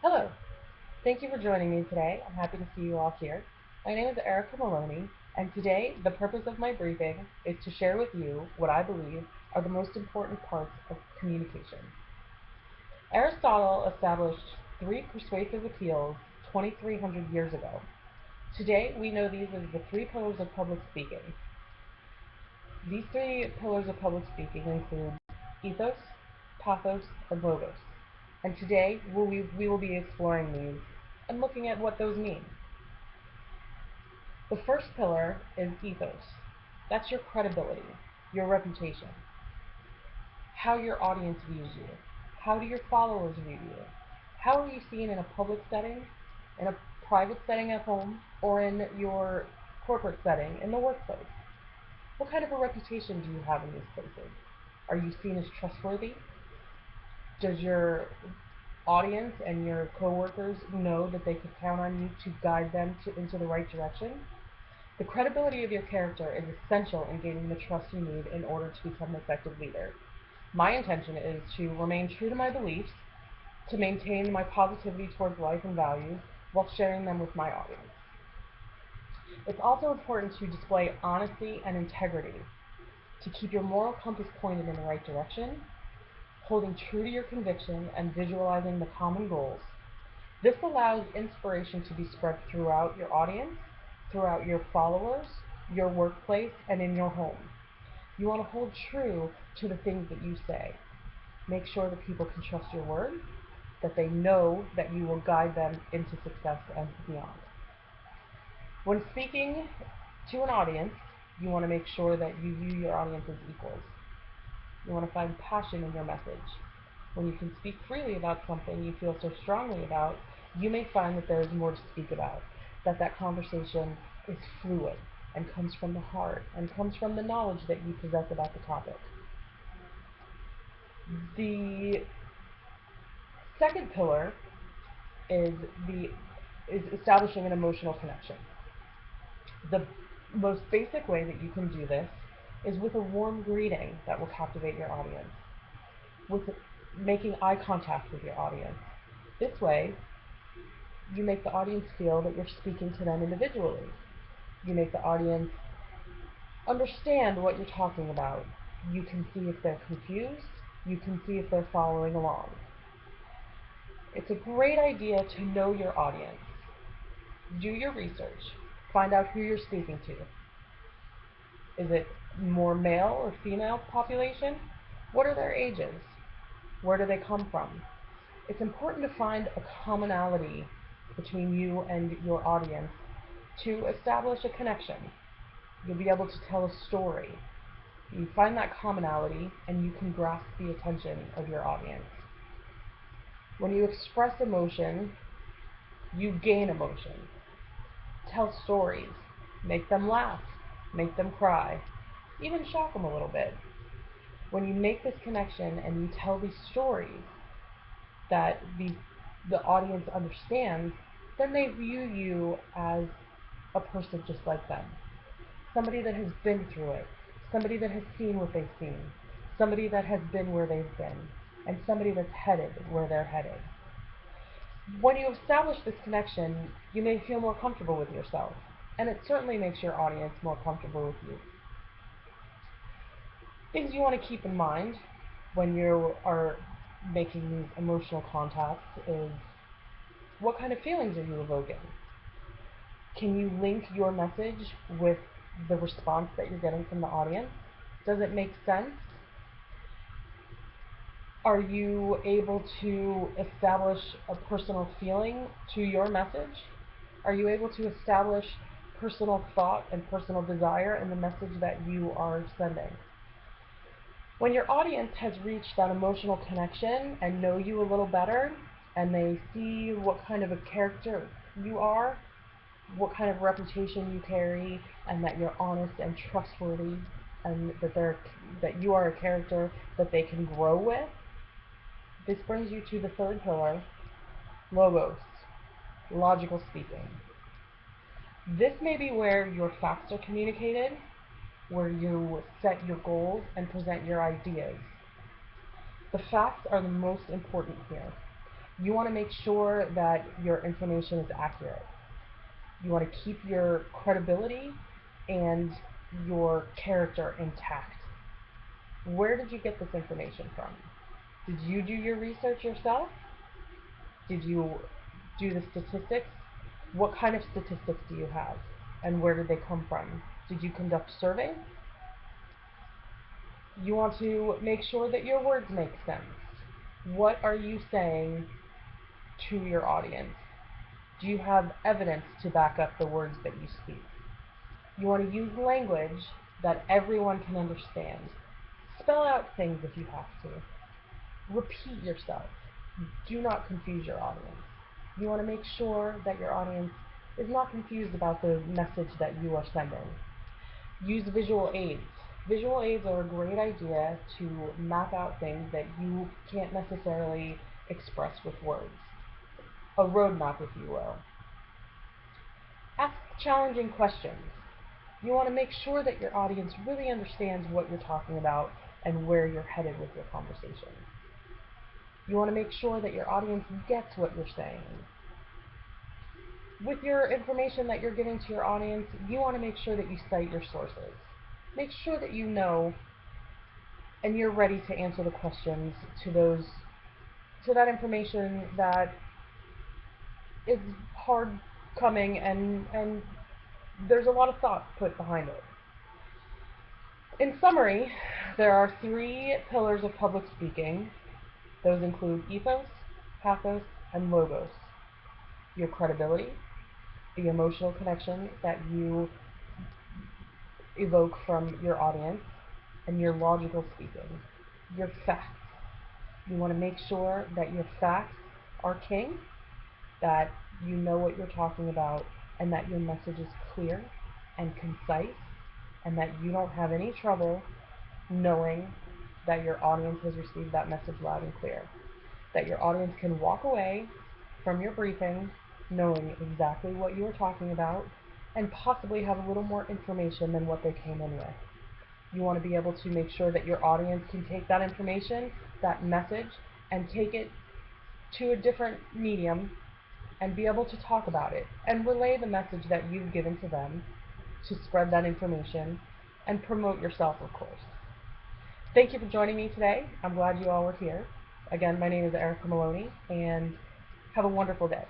Hello, thank you for joining me today. I'm happy to see you all here. My name is Erica Maloney, and today the purpose of my briefing is to share with you what I believe are the most important parts of communication. Aristotle established three persuasive appeals 2,300 years ago. Today we know these as the three pillars of public speaking. These three pillars of public speaking include ethos, pathos, and logos. And today we will be exploring these and looking at what those mean. The first pillar is ethos. That's your credibility, your reputation, how your audience views you, how do your followers view you, how are you seen in a public setting, in a private setting at home, or in your corporate setting in the workplace. What kind of a reputation do you have in these places? Are you seen as trustworthy? Does your audience and your coworkers know that they can count on you to guide them into the right direction? The credibility of your character is essential in gaining the trust you need in order to become an effective leader. My intention is to remain true to my beliefs, to maintain my positivity towards life and values while sharing them with my audience. It's also important to display honesty and integrity, to keep your moral compass pointed in the right direction, holding true to your conviction and visualizing the common goals. This allows inspiration to be spread throughout your audience, throughout your followers, your workplace, and in your home. You want to hold true to the things that you say. Make sure that people can trust your word, that they know that you will guide them into success and beyond. When speaking to an audience, you want to make sure that you view your audience as equals. You want to find passion in your message. When you can speak freely about something you feel so strongly about, you may find that there is more to speak about, that conversation is fluid and comes from the heart and comes from the knowledge that you possess about the topic. The second pillar is establishing an emotional connection. The most basic way that you can do this is with a warm greeting that will captivate your audience, with making eye contact with your audience. This way, you make the audience feel that you're speaking to them individually. You make the audience understand what you're talking about. You can see if they're confused. You can see if they're following along. It's a great idea to know your audience. Do your research. Find out who you're speaking to. Is it more male or female population? What are their ages? Where do they come from? It's important to find a commonality between you and your audience to establish a connection. You'll be able to tell a story. You find that commonality and you can grasp the attention of your audience. When you express emotion, you gain emotion. Tell stories. Make them laugh. Make them cry. Even shock them a little bit. When you make this connection and you tell these stories that the audience understands, then they view you as a person just like them. Somebody that has been through it, somebody that has seen what they've seen, somebody that has been where they've been, and somebody that's headed where they're headed. When you establish this connection, you may feel more comfortable with yourself, and it certainly makes your audience more comfortable with you. Things you want to keep in mind when you are making these emotional contacts is what kind of feelings are you evoking? Can you link your message with the response that you're getting from the audience? Does it make sense? Are you able to establish a personal feeling to your message? Are you able to establish personal thought and personal desire in the message that you are sending? When your audience has reached that emotional connection and know you a little better, and they see what kind of a character you are, what kind of reputation you carry, and that you're honest and trustworthy, and that you are a character that they can grow with, this brings you to the third pillar, logos, logical speaking. This may be where your facts are communicated, where you set your goals and present your ideas. The facts are the most important here. You want to make sure that your information is accurate. You want to keep your credibility and your character intact. Where did you get this information from? Did you do your research yourself? Did you do the statistics? What kind of statistics do you have? And where did they come from? Did you conduct surveys? You want to make sure that your words make sense. What are you saying to your audience? Do you have evidence to back up the words that you speak? You want to use language that everyone can understand. Spell out things if you have to. Repeat yourself. Do not confuse your audience. You want to make sure that your audience is not confused about the message that you are sending. Use visual aids. Visual aids are a great idea to map out things that you can't necessarily express with words. A roadmap, if you will. Ask challenging questions. You want to make sure that your audience really understands what you're talking about and where you're headed with your conversation. You want to make sure that your audience gets what you're saying. With your information that you're giving to your audience, you want to make sure that you cite your sources. Make sure that you know and you're ready to answer the questions to that information that is hard coming and there's a lot of thought put behind it. In summary, there are 3 pillars of public speaking. Those include ethos, pathos, and logos. Your credibility, the emotional connection that you evoke from your audience, and your logical speaking. Your facts. You want to make sure that your facts are king, that you know what you're talking about, and that your message is clear and concise, and that you don't have any trouble knowing that your audience has received that message loud and clear. That your audience can walk away from your briefing knowing exactly what you were talking about and possibly have a little more information than what they came in with. You want to be able to make sure that your audience can take that information, that message, and take it to a different medium and be able to talk about it and relay the message that you've given to them to spread that information and promote yourself, of course. Thank you for joining me today. I'm glad you all were here. Again, my name is Erica Maloney, and have a wonderful day.